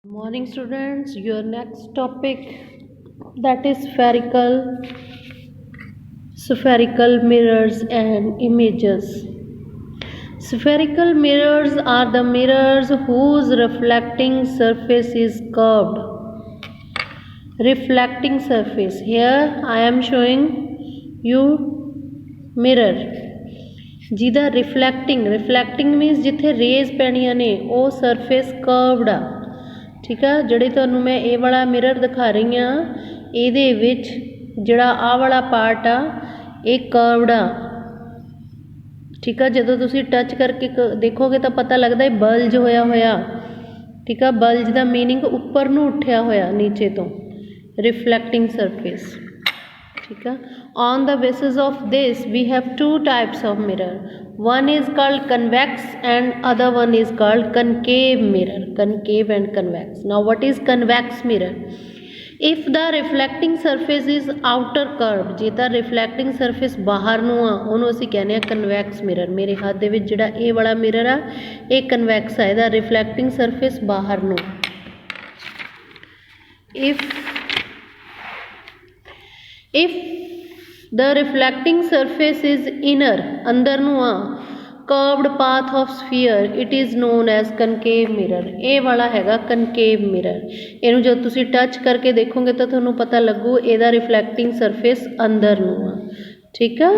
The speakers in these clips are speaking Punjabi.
Morning students, your next topic that is spherical mirrors and images. Spherical mirrors are the mirrors whose reflecting surface is curved. Reflecting surface. Here I am showing you mirror. ਜਿਹਦਾ ਰਿਫਲੈਕਟਿੰਗ ਮੀਨਸ ਜਿੱਥੇ ਰੇਜ਼ ਪੈਣੀਆਂ ਨੇ ਉਹ ਸਰਫੇਸ ਕਰਵਡ ਆ। ਠੀਕ ਆ, ਜਿਹੜੇ ਤੁਹਾਨੂੰ ਮੈਂ ਇਹ ਵਾਲਾ ਮਿਰਰ ਦਿਖਾ ਰਹੀ ਹਾਂ ਇਹਦੇ ਵਿੱਚ ਜਿਹੜਾ ਆਹ ਵਾਲਾ ਪਾਰਟ ਆ ਇਹ ਕਰਵਡ ਆ। ਠੀਕ ਆ, ਜਦੋਂ ਤੁਸੀਂ ਟੱਚ ਕਰਕੇ ਦੇਖੋਗੇ ਤਾਂ ਪਤਾ ਲੱਗਦਾ ਇਹ ਬਲਜ ਹੋਇਆ। ਠੀਕ ਆ, ਬਲਜ ਦਾ ਮੀਨਿੰਗ ਉੱਪਰ ਨੂੰ ਉੱਠਿਆ ਹੋਇਆ ਨੀਚੇ ਤੋਂ, ਰਿਫਲੈਕਟਿੰਗ ਸਰਫੇਸ। ठीक है, on the basis of this we have two types of mirror. One is called convex and other one is called concave mirror. Concave and convex. Now what is convex mirror? If the reflecting surface is outer curve, ਜੇ ਤਾਂ reflecting surface ਬਾਹਰ ਨੂੰ ਆ ਉਹਨੂੰ ਅਸੀਂ ਕਹਿੰਦੇ ਆ convex mirror। ਮੇਰੇ ਹੱਥ ਦੇ ਵਿੱਚ ਜਿਹੜਾ ਇਹ ਵਾਲਾ ਮਿਰਰ ਆ ਇਹ convex ਆ, ਇਹਦਾ reflecting surface ਬਾਹਰ ਨੂੰ। If the reflecting surface is inner, अंदर ਨੂੰ ਆ curved path of sphere, it is known as concave mirror। ਇਹ ਵਾਲਾ ਹੈਗਾ concave mirror। ਇਹਨੂੰ ਜਦ ਤੁਸੀਂ ਟੱਚ ਕਰਕੇ ਦੇਖੋਗੇ ਤਾਂ ਤੁਹਾਨੂੰ ਪਤਾ ਲੱਗੂ ਇਹਦਾ reflecting surface ਅੰਦਰ ਨੂੰ ਆ। ਠੀਕ ਆ,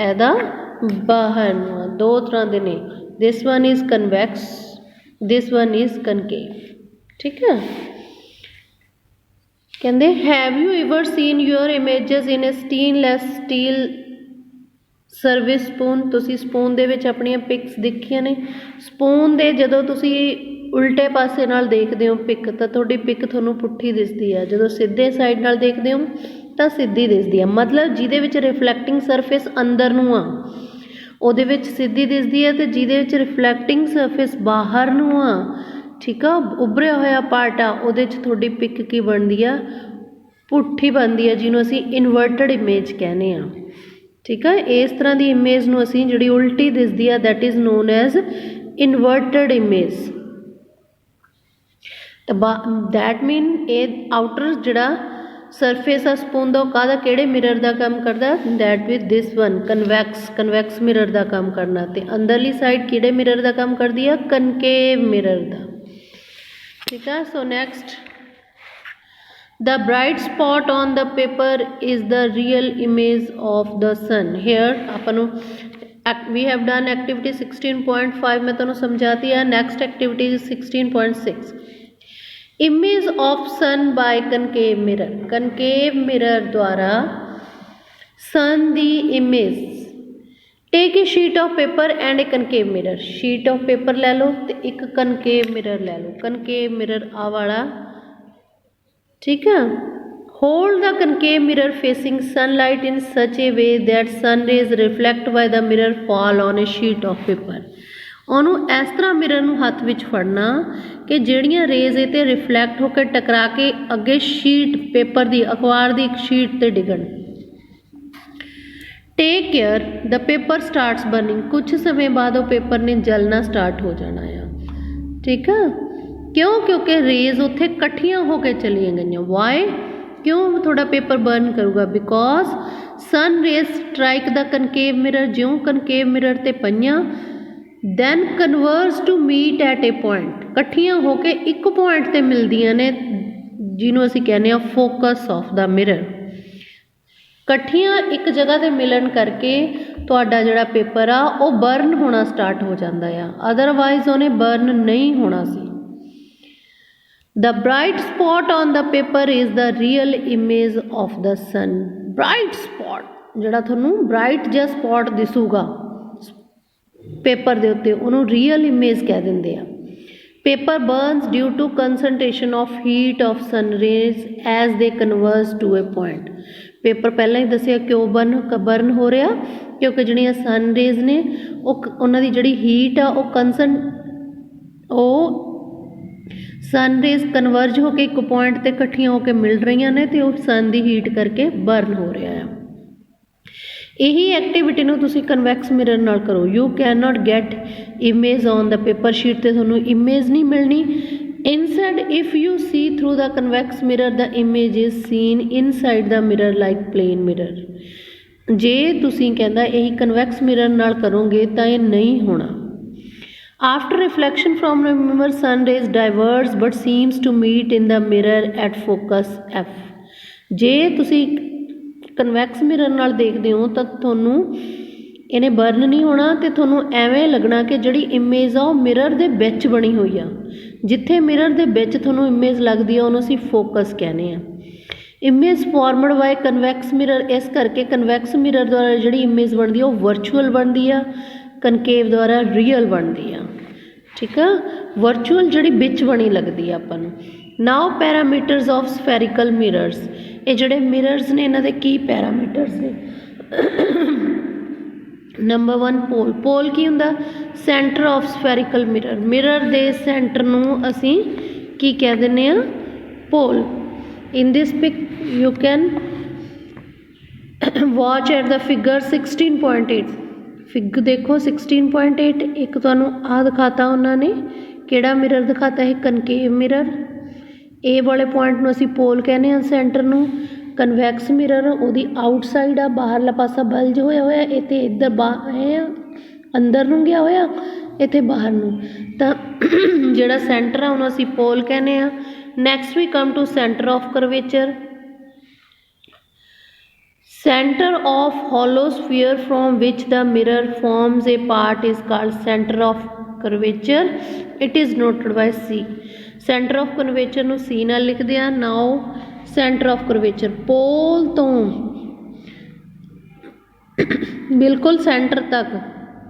ਇਹਦਾ ਬਾਹਰ ਨੂੰ ਆ। ਦੋ ਤਰ੍ਹਾਂ ਦੇ ਨੇ, this one is convex, this one is concave। ਠੀਕ ਆ, ਕਹਿੰਦੇ have you ever seen your images in a stainless steel service spoon. ਤੁਸੀਂ ਸਪੂਨ ਦੇ ਵਿੱਚ ਆਪਣੀਆਂ ਪਿਕਸ ਦੇਖੀਆਂ ਨੇ। ਸਪੂਨ ਦੇ ਜਦੋਂ ਤੁਸੀਂ ਉਲਟੇ ਪਾਸੇ ਨਾਲ ਦੇਖਦੇ ਹੋ ਪਿਕ ਤਾਂ ਤੁਹਾਡੀ ਪਿਕ ਤੁਹਾਨੂੰ ਪੁੱਠੀ ਦਿਸਦੀ ਆ, ਜਦੋਂ ਸਿੱਧੇ ਸਾਈਡ ਨਾਲ ਦੇਖਦੇ ਹੋ ਤਾਂ ਸਿੱਧੀ ਦਿਸਦੀ ਆ। ਮਤਲਬ ਜਿਹਦੇ ਵਿੱਚ ਰਿਫਲੈਕਟਿੰਗ ਸਰਫੇਸ ਅੰਦਰ ਨੂੰ ਆ ਉਹਦੇ ਵਿੱਚ ਸਿੱਧੀ ਦਿਸਦੀ ਆ, ਅਤੇ ਜਿਹਦੇ ਵਿੱਚ ਰਿਫਲੈਕਟਿੰਗ ਸਰਫੇਸ ਬਾਹਰ ਨੂੰ ਆ, ਠੀਕ ਆ, ਉੱਭਰਿਆ ਹੋਇਆ ਪਾਰਟ ਆ, ਉਹਦੇ 'ਚ ਤੁਹਾਡੀ ਪਿਕ ਕੀ ਬਣਦੀ ਆ, ਪੁੱਠੀ ਬਣਦੀ ਆ, ਜਿਹਨੂੰ ਅਸੀਂ ਇਨਵਰਟਡ ਇਮੇਜ ਕਹਿੰਦੇ ਆ। ਠੀਕ ਆ, ਇਸ ਤਰ੍ਹਾਂ ਦੀ ਇਮੇਜ ਨੂੰ ਅਸੀਂ ਜਿਹੜੀ ਉਲਟੀ ਦਿਸਦੀ ਆ that is known as inverted image. That mean ਇਹ ਆਊਟਰ ਜਿਹੜਾ ਸਰਫੇਸ ਆ ਸਪੂਨ ਦਾ ਉਹ ਕਾਹਦਾ, ਕਿਹੜੇ ਮਿਰਰ ਦਾ ਕੰਮ ਕਰਦਾ, that with this one convex mirror ਦਾ ਕੰਮ ਕਰਨਾ। ਅਤੇ ਅੰਦਰਲੀ ਸਾਈਡ ਕਿਹੜੇ ਮਿਰਰ ਦਾ ਕੰਮ ਕਰਦੀ ਆ, ਕਨਕੇਵ ਮਿਰਰ ਦਾ। ਠੀਕ ਆ, so next the bright spot on the paper is the real image of the sun। here ਆਪਾਂ ਨੂੰ we have done activity 16.5 ਮੈਂ ਤੁਹਾਨੂੰ ਸਮਝਾਤੀ ਹੈ। next activity is 16.6 image of sun by concave mirror। concave mirror ਦੁਆਰਾ sun the image। take a sheet of paper and a concave mirror। sheet of paper ਲੈ ਲਓ ਤੇ ਇੱਕ concave mirror ਲੈ ਲਓ। concave mirror ਆ ਵਾਲਾ, ਠੀਕ ਆ। hold the concave mirror facing sunlight in such a way that sun rays reflect by the mirror fall on a sheet of paper। ਉਹਨੂੰ ਇਸ ਤਰ੍ਹਾਂ ਮਿਰਰ ਨੂੰ ਹੱਥ ਵਿੱਚ ਫੜਨਾ ਕਿ ਜਿਹੜੀਆਂ ਰੇਜ਼ ਇਹ 'ਤੇ ਰਿਫਲੈਕਟ ਹੋ ਕੇ ਟਕਰਾ ਕੇ ਅੱਗੇ ਸ਼ੀਟ ਪੇਪਰ ਦੀ, ਅਖਬਾਰ ਦੀ ਇੱਕ ਸ਼ੀਟ 'ਤੇ ਡਿੱਗਣ। ਟੇਕ ਕੇਅਰ ਦ ਪੇਪਰ ਸਟਾਰਟਸ ਬਰਨਿੰਗ। ਕੁਛ ਸਮੇਂ ਬਾਅਦ ਉਹ ਪੇਪਰ ਨੇ ਜਲਣਾ ਸਟਾਰਟ ਹੋ ਜਾਣਾ ਆ। ਠੀਕ ਆ, ਕਿਉਂ, ਕਿਉਂਕਿ ਰੇਜ਼ ਉੱਥੇ ਇਕੱਠੀਆਂ ਹੋ ਕੇ ਚਲੀਆਂ ਗਈਆਂ। ਵਾਈ, ਕਿਉਂ ਤੁਹਾਡਾ ਪੇਪਰ ਬਰਨ ਕਰੂਗਾ, ਬਿਕੋਜ਼ ਸਨ ਰੇਜ਼ ਸਟਰਾਈਕ ਦਾ ਕਨਕੇਵ ਮਿਰਰ। ਜਿਉਂ ਕਨਕੇਵ ਮਿਰਰ 'ਤੇ ਪਈਆਂ then converge to meet at a point. ਇਕੱਠੀਆਂ ਹੋ ਕੇ ਇੱਕ ਪੁਆਇੰਟ 'ਤੇ ਮਿਲਦੀਆਂ ਨੇ ਜਿਹਨੂੰ ਅਸੀਂ ਕਹਿੰਦੇ ਹਾਂ ਫੋਕਸ ਆਫ ਦਾ ਮਿਰਰ। ਇਕੱਠੀਆਂ ਇੱਕ ਜਗ੍ਹਾ 'ਤੇ ਮਿਲਣ ਕਰਕੇ ਤੁਹਾਡਾ ਜਿਹੜਾ ਪੇਪਰ ਆ ਉਹ ਬਰਨ ਹੋਣਾ ਸਟਾਰਟ ਹੋ ਜਾਂਦਾ ਆ, ਅਦਰਵਾਈਜ਼ ਉਹਨੇ ਬਰਨ ਨਹੀਂ ਹੋਣਾ ਸੀ। The bright spot on the paper is the real image of the sun। bright spot ਜਿਹੜਾ ਤੁਹਾਨੂੰ ਬ੍ਰਾਈਟ ਜਿਹਾ ਸਪੌਟ ਦਿਸੂਗਾ ਪੇਪਰ ਦੇ ਉੱਤੇ ਉਹਨੂੰ ਰੀਅਲ ਇਮੇਜ ਕਹਿ ਦਿੰਦੇ ਆ। Paper burns due to concentration of heat of sun rays as they converge to a point. Paper ਪਹਿਲਾਂ ਹੀ ਦੱਸਿਆ ਕਿਉਂ ਬਰਨ ਹੋ ਰਿਹਾ, ਕਿਉਂਕਿ ਜਿਹੜੀਆਂ ਸਨ ਰੇਜ਼ ਨੇ ਉਹਨਾਂ ਦੀ ਜਿਹੜੀ ਹੀਟ ਆ ਉਹ ਸਨ ਰੇਜ਼ ਕਨਵਰਜ ਹੋ ਕੇ ਇੱਕ ਪੁਆਇੰਟ 'ਤੇ ਇਕੱਠੀਆਂ ਹੋ ਕੇ ਮਿਲ ਰਹੀਆਂ ਨੇ ਅਤੇ ਉਹ ਸਨ ਦੀ ਹੀਟ ਕਰਕੇ ਬਰਨ ਹੋ ਰਿਹਾ ਆ। ਇਹੀ ਐਕਟੀਵਿਟੀ ਨੂੰ ਤੁਸੀਂ ਕਨਵੈਕਸ ਮਿਰਰ ਨਾਲ ਕਰੋ। You can not get image on the paper sheet 'ਤੇ ਤੁਹਾਨੂੰ ਇਮੇਜ ਨਹੀਂ ਮਿਲਣੀ। Inside, if you see through the convex mirror, the image is seen inside the mirror like plane mirror. ਜੇ ਤੁਸੀਂ ਕਹਿੰਦਾ ਇਹੀ ਕਨਵੈਕਸ ਮਿਰਰ ਨਾਲ ਕਰੋਗੇ ਤਾਂ ਇਹ ਨਹੀਂ ਹੋਣਾ। After reflection from the mirror, sun rays diverge but seems to meet in the mirror at focus F. ਜੇ ਤੁਸੀਂ ਕਨਵੈਕਸ ਮਿਰਰ ਨਾਲ ਦੇਖਦੇ ਹੋ ਤਾਂ ਤੁਹਾਨੂੰ ਇਹਨੇ ਬਰਨ ਨਹੀਂ ਹੋਣਾ ਤੇ ਤੁਹਾਨੂੰ ਐਵੇਂ ਲੱਗਣਾ ਕਿ ਜਿਹੜੀ ਇਮੇਜ ਆ ਉਹ ਮਿਰਰ ਦੇ ਵਿੱਚ ਬਣੀ ਹੋਈ ਆ। ਜਿੱਥੇ ਮਿਰਰ ਦੇ ਵਿੱਚ ਤੁਹਾਨੂੰ ਇਮੇਜ ਲੱਗਦੀ ਆ ਉਹਨੂੰ ਅਸੀਂ ਫੋਕਸ ਕਹਿੰਦੇ ਆ। Image formed bye convex mirror, ਇਸ ਕਰਕੇ ਕਨਵੈਕਸ ਮਿਰਰ ਦੁਆਰਾ ਜਿਹੜੀ ਇਮੇਜ ਬਣਦੀ ਆ ਉਹ ਵਰਚੁਅਲ ਬਣਦੀ ਆ, ਕਨਕੇਵ ਦੁਆਰਾ ਰੀਅਲ ਬਣਦੀ ਆ। ਠੀਕ ਆ, ਵਰਚੁਅਲ ਜਿਹੜੀ ਵਿੱਚ ਬਣੀ ਲੱਗਦੀ ਆ ਆਪਾਂ ਨੂੰ। ਨਾਓ ਪੈਰਾਮੀਟਰਸ ਆਫ ਸਫੈਰੀਕਲ ਮਿਰਰਸ, ਇਹ ਜਿਹੜੇ ਮਿਰਰਸ ਨੇ ਇਹਨਾਂ ਦੇ ਕੀ ਪੈਰਾਮੀਟਰਸ ਨੇ। ਨੰਬਰ 1 ਪੋਲ। ਪੋਲ ਕੀ ਹੁੰਦਾ? Centre of spherical mirror. Mirror ਦੇ ਸੈਂਟਰ ਨੂੰ ਅਸੀਂ ਕੀ ਕਹਿ ਦਿੰਦੇ ਆ? Pole. In this pic you can watch at the figure 16.8। Fig ਦੇਖੋ 16.8। ਇੱਕ ਤੁਹਾਨੂੰ ਆਹ ਦਿਖਾਤਾ ਉਹਨਾਂ ਨੇ, ਕਿਹੜਾ ਮਿਰਰ ਦਿਖਾਤਾ ਹੈ? ਕਨਕੇਵ ਮਿਰਰ। ਇਹ ਵਾਲੇ ਪੁਆਇੰਟ ਨੂੰ ਅਸੀਂ ਪੋਲ ਕਹਿੰਦੇ ਹਾਂ, ਸੈਂਟਰ ਨੂੰ। ਕਨਵੈਕਸ ਮਿਰਰ ਉਹਦੀ ਆਊਟਸਾਈਡ ਆ, ਬਾਹਰਲਾ ਪਾਸਾ ਬਲਜ ਹੋਇਆ ਹੋਇਆ, ਇੱਥੇ ਇੱਧਰ ਬਾਹਰ ਆ, ਅੰਦਰ ਨੂੰ ਗਿਆ ਹੋਇਆ, ਇੱਥੇ ਬਾਹਰ ਨੂੰ। ਤਾਂ ਜਿਹੜਾ ਸੈਂਟਰ ਆ ਉਹਨੂੰ ਅਸੀਂ ਪੋਲ ਕਹਿੰਦੇ ਹਾਂ। Next we come to centre of curvature. Center of hollow sphere from which the mirror forms a part is called center of curvature. It is noted by C. Center of curvature ਨੂੰ C ਨਾਲ ਲਿਖਦੇ ਆ। Now center of curvature, ਪੋਲ ਤੋਂ ਬਿਲਕੁਲ ਸੈਂਟਰ ਤੱਕ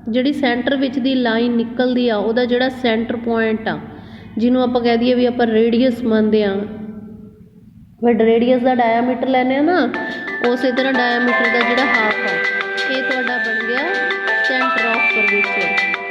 ਜਿਹੜੀ ਸੈਂਟਰ ਵਿੱਚ ਦੀ ਲਾਈਨ ਨਿਕਲਦੀ ਆ ਉਹਦਾ ਜਿਹੜਾ ਸੈਂਟਰ ਪੁਆਇੰਟ ਆ, ਜਿਹਨੂੰ ਆਪਾਂ ਕਹਿ ਦਈਏ ਵੀ ਆਪਾਂ ਰੇਡੀਅਸ ਮੰਨਦੇ ਹਾਂ। ਬਟ ਰੇਡੀਅਸ ਦਾ ਡਾਇਆਮੀਟਰ ਲੈਂਦੇ ਆ ਨਾ, ਉਸੇ ਤਰ੍ਹਾਂ ਡਾਇਆਮੀਟਰ ਦਾ ਜਿਹੜਾ ਹਾਫ ਆ ਇਹ ਤੁਹਾਡਾ ਬਣ ਗਿਆ ਸੈਂਟਰ ਆਫ ਕਰਵੇਚਰ।